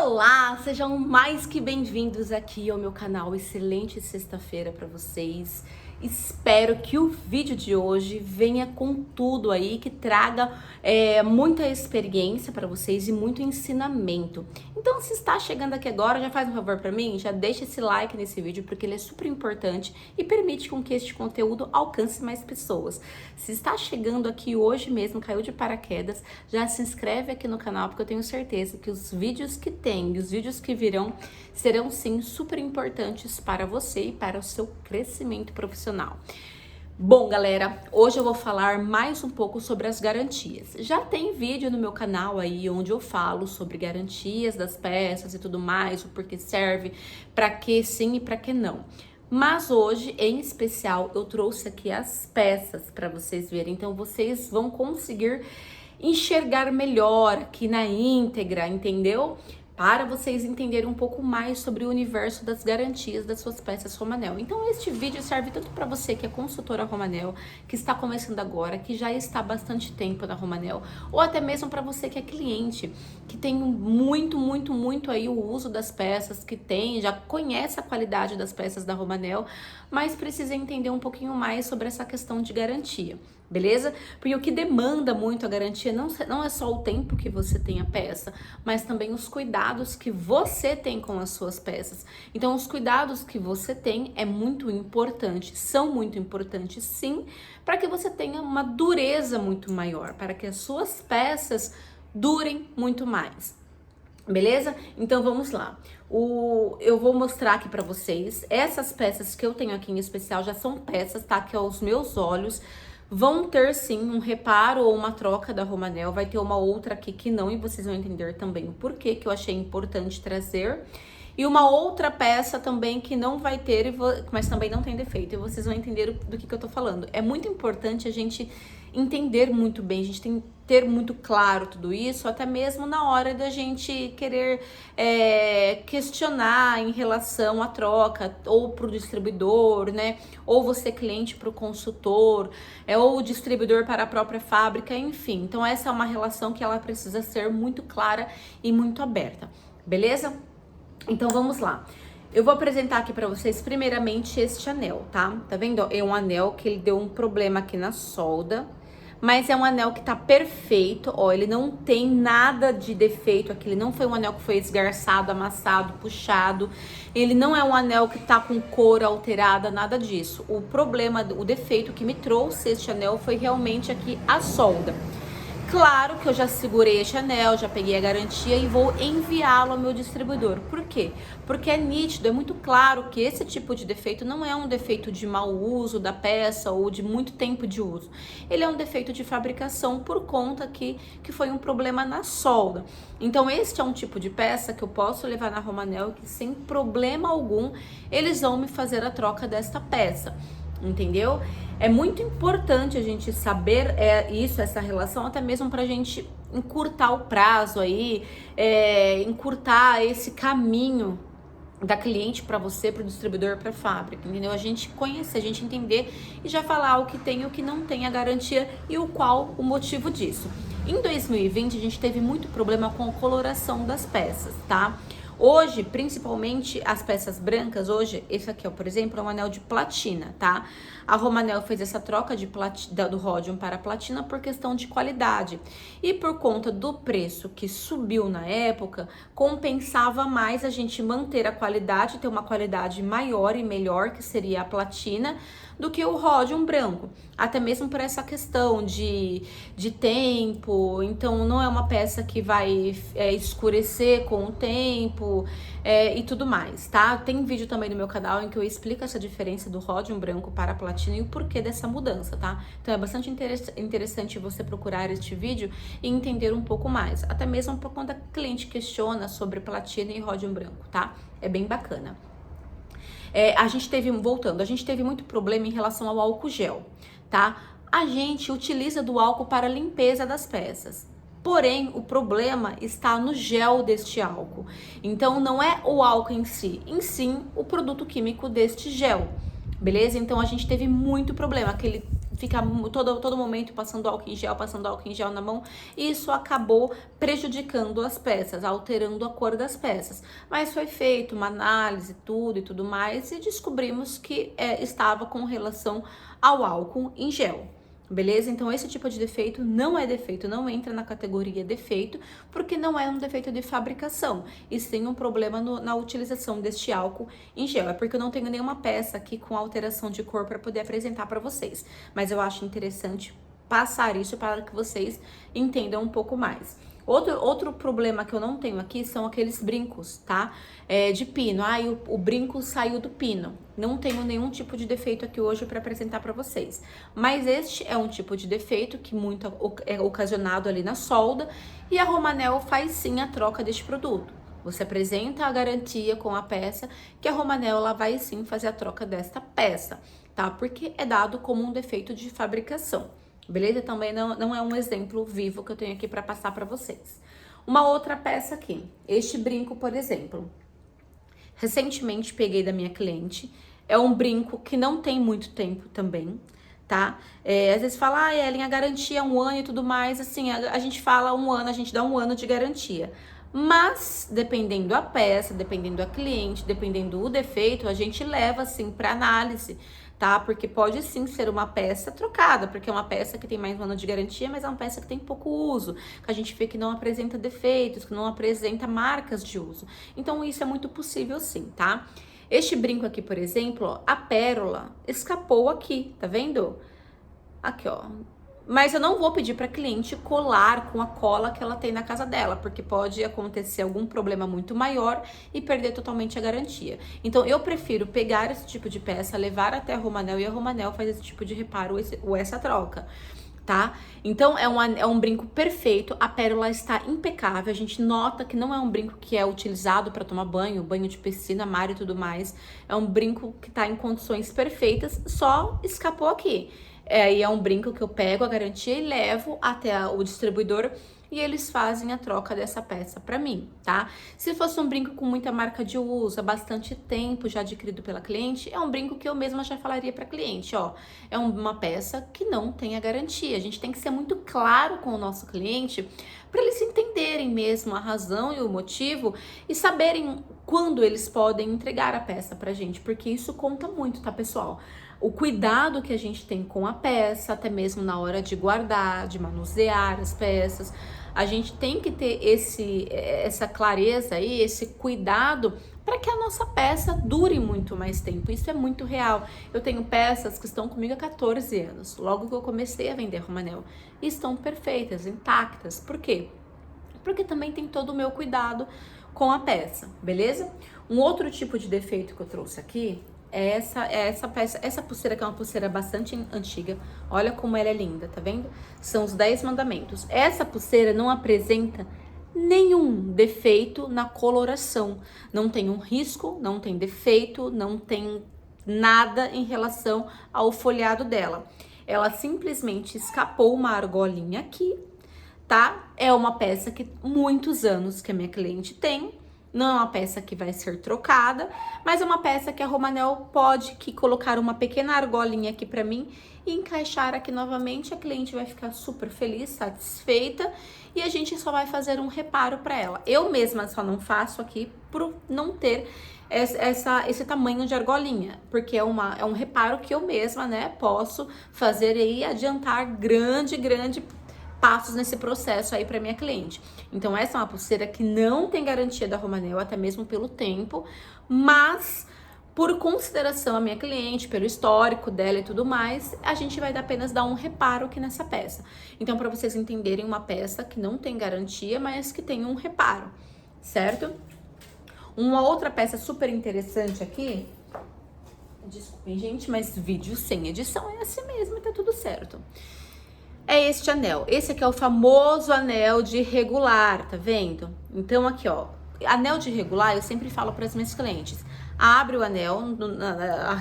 Olá, sejam mais que bem-vindos aqui ao meu canal. Excelente sexta-feira para vocês. Espero que o vídeo de hoje venha com tudo aí, que traga muita experiência para vocês e muito ensinamento. Então, se está chegando aqui agora, já faz um favor para mim, já deixa esse like nesse vídeo, porque ele é super importante e permite com que este conteúdo alcance mais pessoas. Se está chegando aqui hoje mesmo, caiu de paraquedas, já se inscreve aqui no canal, porque eu tenho certeza que os vídeos que tem e os vídeos que virão serão sim super importantes para você e para o seu crescimento profissional. Bom, galera, hoje eu vou falar mais um pouco sobre as garantias. Já tem vídeo no meu canal aí onde eu falo sobre garantias das peças e tudo mais, o porquê serve, para que sim e para que não. Mas hoje, em especial, eu trouxe aqui as peças para vocês verem. Então, vocês vão conseguir enxergar melhor aqui na íntegra, entendeu? Para vocês entenderem um pouco mais sobre o universo das garantias das suas peças Romanel. Então, este vídeo serve tanto para você que é consultora Romanel, que está começando agora, que já está há bastante tempo na Romanel, ou até mesmo para você que é cliente, que tem muito aí o uso das peças, que tem, já conhece a qualidade das peças da Romanel, mas precisa entender um pouquinho mais sobre essa questão de garantia. Beleza? Porque o que demanda muito a garantia não é só o tempo que você tem a peça, mas também os cuidados que você tem com as suas peças. Então, os cuidados que você tem é muito importante, são muito importantes sim, para que você tenha uma dureza muito maior, para que as suas peças durem muito mais. Beleza? Então vamos lá. Eu vou mostrar aqui para vocês. Essas peças que eu tenho aqui em especial já são peças, tá? Que aos meus olhos vão ter sim um reparo ou uma troca da Romanel. Vai ter uma outra aqui que não, e vocês vão entender também o porquê que eu achei importante trazer. E uma outra peça também que não vai ter, mas também não tem defeito. E vocês vão entender do que eu tô falando. É muito importante a gente entender muito bem, a gente tem que ter muito claro tudo isso, até mesmo na hora da gente querer questionar em relação à troca, ou para o distribuidor, né? Ou você cliente para o consultor, ou o distribuidor para a própria fábrica, enfim. Então essa é uma relação que ela precisa ser muito clara e muito aberta, beleza? Então vamos lá. Eu vou apresentar aqui pra vocês primeiramente este anel, tá? Tá vendo? É um anel que ele deu um problema aqui na solda, mas é um anel que tá perfeito, ó, ele não tem nada de defeito aqui, ele não foi um anel que foi esgarçado, amassado, puxado, ele não é um anel que tá com cor alterada, nada disso. O problema, o defeito que me trouxe este anel foi realmente aqui a solda. Claro que eu já segurei este anel, já peguei a garantia e vou enviá-lo ao meu distribuidor. Por quê? Porque é nítido, é muito claro que esse tipo de defeito não é um defeito de mau uso da peça ou de muito tempo de uso. Ele é um defeito de fabricação por conta que foi um problema na solda. Então este é um tipo de peça que eu posso levar na Romanel e que sem problema algum eles vão me fazer a troca desta peça. Entendeu? É muito importante a gente saber essa relação, até mesmo pra gente encurtar o prazo aí, encurtar esse caminho da cliente para você, para o distribuidor, para a fábrica, entendeu? A gente conhecer, a gente entender e já falar o que tem e o que não tem a garantia e o motivo disso. Em 2020, a gente teve muito problema com a coloração das peças, tá? Hoje, principalmente as peças brancas, hoje, esse aqui, ó, por exemplo, é um anel de platina, tá? A Romanel fez essa troca do Rhodium para platina por questão de qualidade. E por conta do preço que subiu na época, compensava mais a gente manter a qualidade, ter uma qualidade maior e melhor, que seria a platina, do que o Rhodium branco. Até mesmo por essa questão de tempo, então não é uma peça que vai escurecer com o tempo e tudo mais, tá? Tem vídeo também no meu canal em que eu explico essa diferença do Rhodium branco para a platina e o porquê dessa mudança, tá? Então é bastante interessante você procurar este vídeo e entender um pouco mais, até mesmo por quando a cliente questiona sobre platina e Rhodium branco, tá? É bem bacana. A gente teve muito problema em relação ao álcool gel, tá? A gente utiliza do álcool para a limpeza das peças. Porém, o problema está no gel deste álcool. Então, não é o álcool em si, sim o produto químico deste gel, beleza? Então, a gente teve muito problema, fica todo momento passando álcool em gel na mão, e isso acabou prejudicando as peças, alterando a cor das peças. Mas foi feita uma análise, tudo e tudo mais, e descobrimos que estava com relação ao álcool em gel. Beleza? Então esse tipo de defeito não é defeito, não entra na categoria defeito, porque não é um defeito de fabricação, e sim um problema na utilização deste álcool em gel. É porque eu não tenho nenhuma peça aqui com alteração de cor para poder apresentar para vocês, mas eu acho interessante passar isso para que vocês entendam um pouco mais. Outro problema que eu não tenho aqui são aqueles brincos, tá? De pino. O brinco saiu do pino. Não tenho nenhum tipo de defeito aqui hoje para apresentar para vocês. Mas este é um tipo de defeito que muito é ocasionado ali na solda, e a Romanel faz sim a troca deste produto. Você apresenta a garantia com a peça, que a Romanel ela vai sim fazer a troca desta peça, tá? Porque é dado como um defeito de fabricação. Beleza? Também não é um exemplo vivo que eu tenho aqui para passar para vocês. Uma outra peça aqui, este brinco, por exemplo. Recentemente peguei da minha cliente, é um brinco que não tem muito tempo também, tá? Às vezes fala, Ellen, a garantia é 1 ano e tudo mais, assim, a gente fala 1 ano, a gente dá 1 ano de garantia. Mas, dependendo a peça, dependendo a cliente, dependendo o defeito, a gente leva, assim, para análise, tá? Porque pode sim ser uma peça trocada, porque é uma peça que tem mais 1 ano de garantia, mas é uma peça que tem pouco uso, que a gente vê que não apresenta defeitos, que não apresenta marcas de uso. Então, isso é muito possível sim, tá? Este brinco aqui, por exemplo, ó, a pérola escapou aqui, tá vendo? Aqui, ó. Mas eu não vou pedir para cliente colar com a cola que ela tem na casa dela, porque pode acontecer algum problema muito maior e perder totalmente a garantia. Então eu prefiro pegar esse tipo de peça, levar até a Romanel, e a Romanel faz esse tipo de reparo ou essa troca, tá? Então é um brinco perfeito, a pérola está impecável, a gente nota que não é um brinco que é utilizado para tomar banho de piscina, mar e tudo mais. É um brinco que está em condições perfeitas, só escapou aqui. E é um brinco que eu pego a garantia e levo até o distribuidor, e eles fazem a troca dessa peça para mim, tá? Se fosse um brinco com muita marca de uso, há bastante tempo já adquirido pela cliente, é um brinco que eu mesma já falaria para cliente, ó, é uma peça que não tem a garantia. A gente tem que ser muito claro com o nosso cliente para eles entenderem mesmo a razão e o motivo e saberem quando eles podem entregar a peça pra gente, porque isso conta muito, tá, pessoal? O cuidado que a gente tem com a peça, até mesmo na hora de guardar, de manusear as peças, a gente tem que ter essa clareza aí, esse cuidado para que a nossa peça dure muito mais tempo. Isso é muito real. Eu tenho peças que estão comigo há 14 anos, logo que eu comecei a vender Romanel, e estão perfeitas, intactas. Por quê? Porque também tem todo o meu cuidado com a peça, beleza? Um outro tipo de defeito que eu trouxe aqui é essa peça, essa pulseira, que é uma pulseira bastante antiga. Olha como ela é linda, tá vendo? São os 10 mandamentos. Essa pulseira não apresenta nenhum defeito na coloração. Não tem um risco, não tem defeito, não tem nada em relação ao folheado dela. Ela simplesmente escapou uma argolinha aqui, tá? É uma peça que muitos anos que a minha cliente tem. Não é uma peça que vai ser trocada, mas é uma peça que a Romanel pode colocar uma pequena argolinha aqui para mim e encaixar aqui novamente. A cliente vai ficar super feliz, satisfeita, e a gente só vai fazer um reparo para ela. Eu mesma só não faço aqui por não ter esse tamanho de argolinha, porque é um reparo que eu mesma, né, posso fazer e adiantar grande passos nesse processo aí para minha cliente. Então essa é uma pulseira que não tem garantia da Romanel, até mesmo pelo tempo, mas por consideração à minha cliente, pelo histórico dela e tudo mais, a gente vai apenas dar um reparo aqui nessa peça. Então, para vocês entenderem, uma peça que não tem garantia, mas que tem um reparo, certo? Uma outra peça super interessante aqui, desculpem gente, mas vídeo sem edição é assim mesmo e tá tudo certo. É este anel. Esse aqui é o famoso anel de regular, tá vendo? Então aqui, ó, anel de regular, eu sempre falo para as minhas clientes: abre o anel,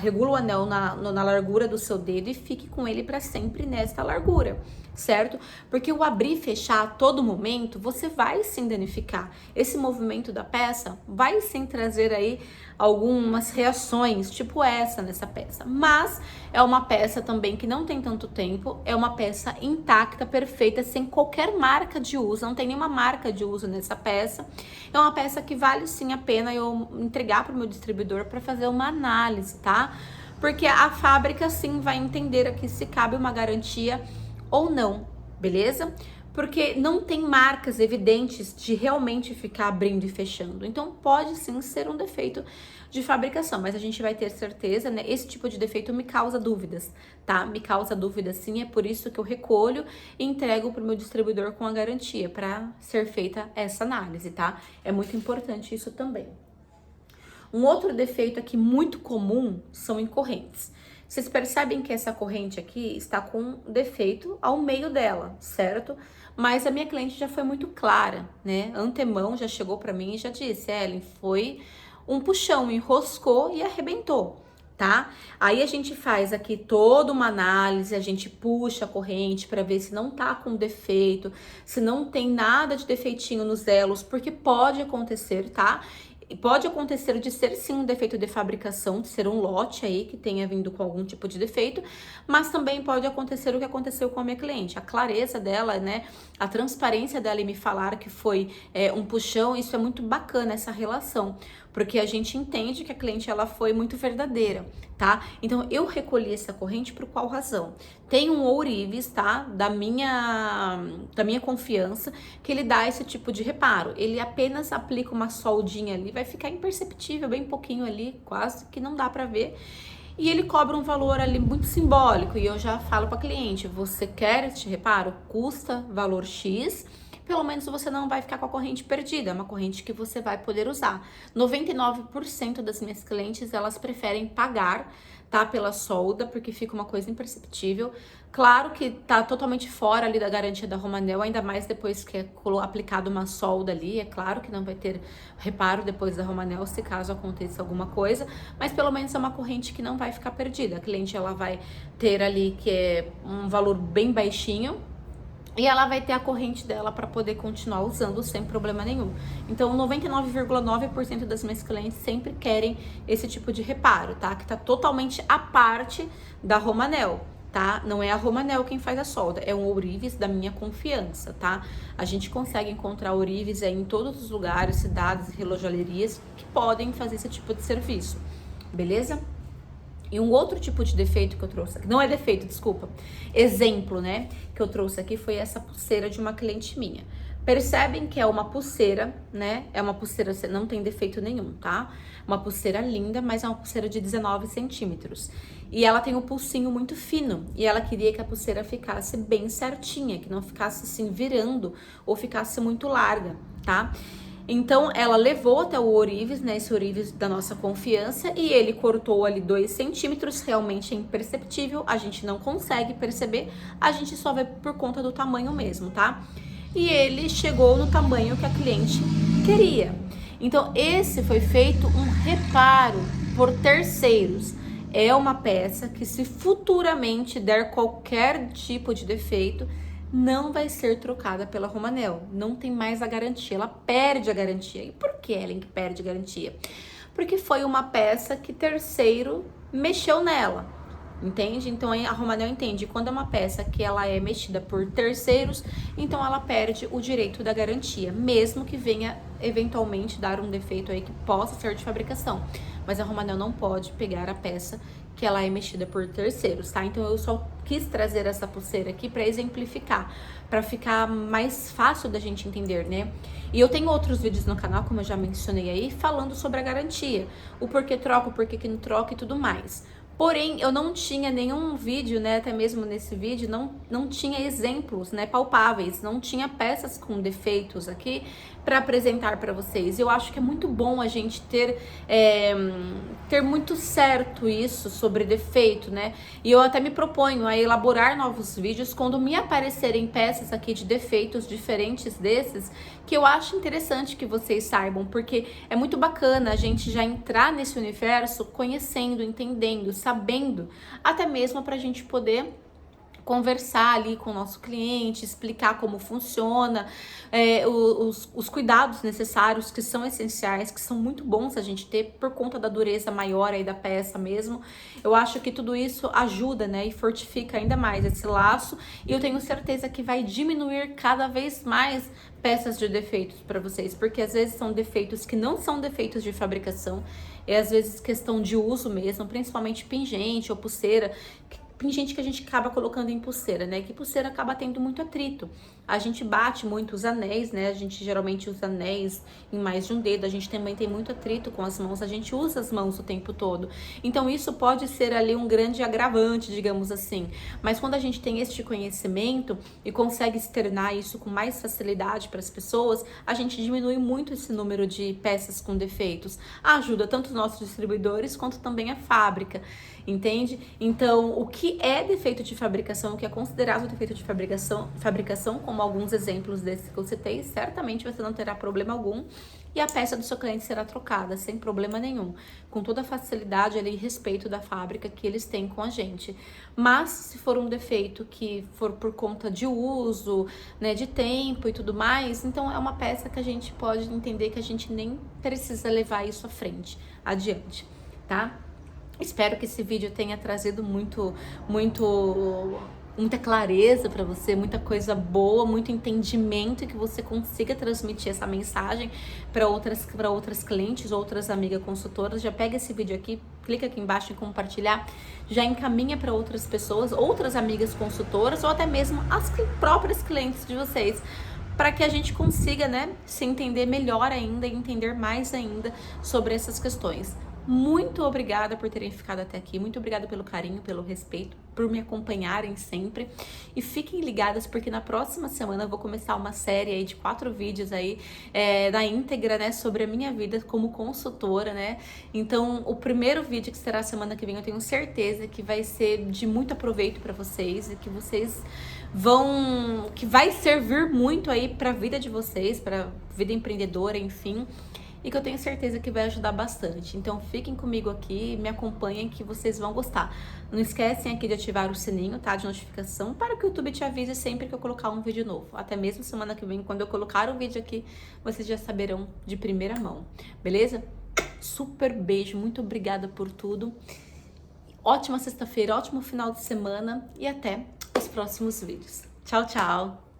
regula o anel na largura do seu dedo e fique com ele para sempre nesta largura. certo? Porque o abrir e fechar a todo momento, você vai sim danificar. Esse movimento da peça vai sim trazer aí algumas reações, tipo essa nessa peça. Mas é uma peça também que não tem tanto tempo, é uma peça intacta, perfeita, sem qualquer marca de uso, não tem nenhuma marca de uso nessa peça. É uma peça que vale sim a pena eu entregar para o meu distribuidor para fazer uma análise, tá? Porque a fábrica sim vai entender aqui se cabe uma garantia ou não, beleza? Porque não tem marcas evidentes de realmente ficar abrindo e fechando. Então pode sim ser um defeito de fabricação, mas a gente vai ter certeza, né? Esse tipo de defeito me causa dúvidas, tá? Me causa dúvidas sim, é por isso que eu recolho e entrego para o meu distribuidor com a garantia para ser feita essa análise, tá? É muito importante isso também. Um outro defeito aqui muito comum são em correntes. Vocês percebem que essa corrente aqui está com defeito ao meio dela, certo? Mas a minha cliente já foi muito clara, né? Antemão já chegou para mim e já disse, Ellen, foi um puxão, enroscou e arrebentou, tá? Aí a gente faz aqui toda uma análise, a gente puxa a corrente para ver se não tá com defeito, se não tem nada de defeitinho nos elos, porque pode acontecer, tá? Pode acontecer de ser sim um defeito de fabricação, de ser um lote aí que tenha vindo com algum tipo de defeito, mas também pode acontecer o que aconteceu com a minha cliente. A clareza dela, né, a transparência dela em me falar que foi um puxão, isso é muito bacana, essa relação, porque a gente entende que a cliente ela foi muito verdadeira, tá? Então eu recolhi essa corrente por qual razão? Tem um ourives, tá? Da minha confiança, que ele dá esse tipo de reparo. Ele apenas aplica uma soldinha ali, vai ficar imperceptível, bem pouquinho ali, quase que não dá pra ver. E ele cobra um valor ali muito simbólico. E eu já falo para cliente, você quer este reparo? Custa valor X, pelo menos você não vai ficar com a corrente perdida, é uma corrente que você vai poder usar. 99% das minhas clientes, elas preferem pagar, tá, pela solda, porque fica uma coisa imperceptível. Claro que tá totalmente fora ali da garantia da Romanel, ainda mais depois que é aplicado uma solda ali, é claro que não vai ter reparo depois da Romanel, se caso aconteça alguma coisa, mas pelo menos é uma corrente que não vai ficar perdida. A cliente, ela vai ter ali que é um valor bem baixinho, e ela vai ter a corrente dela para poder continuar usando sem problema nenhum. Então, 99,9% das minhas clientes sempre querem esse tipo de reparo, tá? Que tá totalmente à parte da Romanel, tá? Não é a Romanel quem faz a solda, é um ourives da minha confiança, tá? A gente consegue encontrar ourives aí em todos os lugares, cidades e relojalerias que podem fazer esse tipo de serviço, beleza? E um outro tipo de defeito que eu trouxe aqui, não é defeito, desculpa, exemplo, né, que eu trouxe aqui foi essa pulseira de uma cliente minha. Percebem que é uma pulseira, né, é uma pulseira, não tem defeito nenhum, tá? Uma pulseira linda, mas é uma pulseira de 19 centímetros. E ela tem um pulsinho muito fino, e ela queria que a pulseira ficasse bem certinha, que não ficasse assim virando ou ficasse muito larga, tá? Então, ela levou até o ourives, né, esse ourives da nossa confiança, e ele cortou ali 2 centímetros, realmente é imperceptível, a gente não consegue perceber, a gente só vê por conta do tamanho mesmo, tá? E ele chegou no tamanho que a cliente queria. Então, esse foi feito um reparo por terceiros. É uma peça que, se futuramente der qualquer tipo de defeito, não vai ser trocada pela Romanel, não tem mais a garantia, ela perde a garantia. E por que, Ellen, que perde a garantia? Porque foi uma peça que terceiro mexeu nela, entende? Então a Romanel entende, quando é uma peça que ela é mexida por terceiros, então ela perde o direito da garantia, mesmo que venha eventualmente dar um defeito aí que possa ser de fabricação. Mas a Romanel não pode pegar a peça que ela é mexida por terceiros, tá? Então eu só quis trazer essa pulseira aqui para exemplificar, para ficar mais fácil da gente entender, né? E eu tenho outros vídeos no canal, como eu já mencionei aí, falando sobre a garantia, o porquê troca, o porquê que não troca e tudo mais. Porém, eu não tinha nenhum vídeo, né, até mesmo nesse vídeo, não tinha exemplos, né, palpáveis, não tinha peças com defeitos aqui para apresentar para vocês. Eu acho que é muito bom a gente ter muito certo isso sobre defeito, né, e eu até me proponho a elaborar novos vídeos quando me aparecerem peças aqui de defeitos diferentes desses, que eu acho interessante que vocês saibam, porque é muito bacana a gente já entrar nesse universo conhecendo, entendendo, sabendo, até mesmo para a gente poder conversar ali com o nosso cliente, explicar como funciona, os cuidados necessários que são essenciais, que são muito bons a gente ter por conta da dureza maior aí da peça mesmo. Eu acho que tudo isso ajuda, né, e fortifica ainda mais esse laço, e eu tenho certeza que vai diminuir cada vez mais peças de defeitos para vocês, porque às vezes são defeitos que não são defeitos de fabricação, é às vezes questão de uso mesmo, principalmente pingente ou pulseira, pingente que a gente acaba colocando em pulseira, né? Que pulseira acaba tendo muito atrito. A gente bate muito os anéis, né? A gente geralmente usa anéis em mais de um dedo. A gente também tem muito atrito com as mãos. A gente usa as mãos o tempo todo. Então isso pode ser ali um grande agravante, digamos assim. Mas quando a gente tem este conhecimento e consegue externar isso com mais facilidade para as pessoas, a gente diminui muito esse número de peças com defeitos. Ajuda tanto os nossos distribuidores quanto também a fábrica, entende? Então, o que é defeito de fabricação, o que é considerado defeito de fabricação, como alguns exemplos desses que eu citei, certamente você não terá problema algum e a peça do seu cliente será trocada sem problema nenhum, com toda a facilidade ali, e respeito da fábrica que eles têm com a gente. Mas se for um defeito que for por conta de uso, né, de tempo e tudo mais, então é uma peça que a gente pode entender que a gente nem precisa levar isso à frente, adiante, tá? Espero que esse vídeo tenha trazido muita clareza para você, muita coisa boa, muito entendimento, e que você consiga transmitir essa mensagem para outras clientes, outras amigas consultoras. Já pega esse vídeo aqui, clica aqui embaixo em compartilhar, já encaminha para outras pessoas, outras amigas consultoras ou até mesmo as próprias clientes de vocês, para que a gente consiga, né, se entender melhor ainda e entender mais ainda sobre essas questões. Muito obrigada por terem ficado até aqui, muito obrigada pelo carinho, pelo respeito, por me acompanharem sempre, e fiquem ligadas porque na próxima semana eu vou começar uma série aí de 4 vídeos aí na íntegra, né, sobre a minha vida como consultora, né. Então o primeiro vídeo, que será a semana que vem, eu tenho certeza que vai ser de muito aproveito para vocês e que vocês que vai servir muito aí para a vida de vocês, para vida empreendedora, enfim, e que eu tenho certeza que vai ajudar bastante. Então fiquem comigo aqui, me acompanhem que vocês vão gostar. Não esquecem aqui de ativar o sininho, tá, de notificação, para que o YouTube te avise sempre que eu colocar um vídeo novo. Até mesmo semana que vem, quando eu colocar o vídeo aqui, vocês já saberão de primeira mão, beleza? Super beijo, muito obrigada por tudo. Ótima sexta-feira, ótimo final de semana e até os próximos vídeos. Tchau, tchau!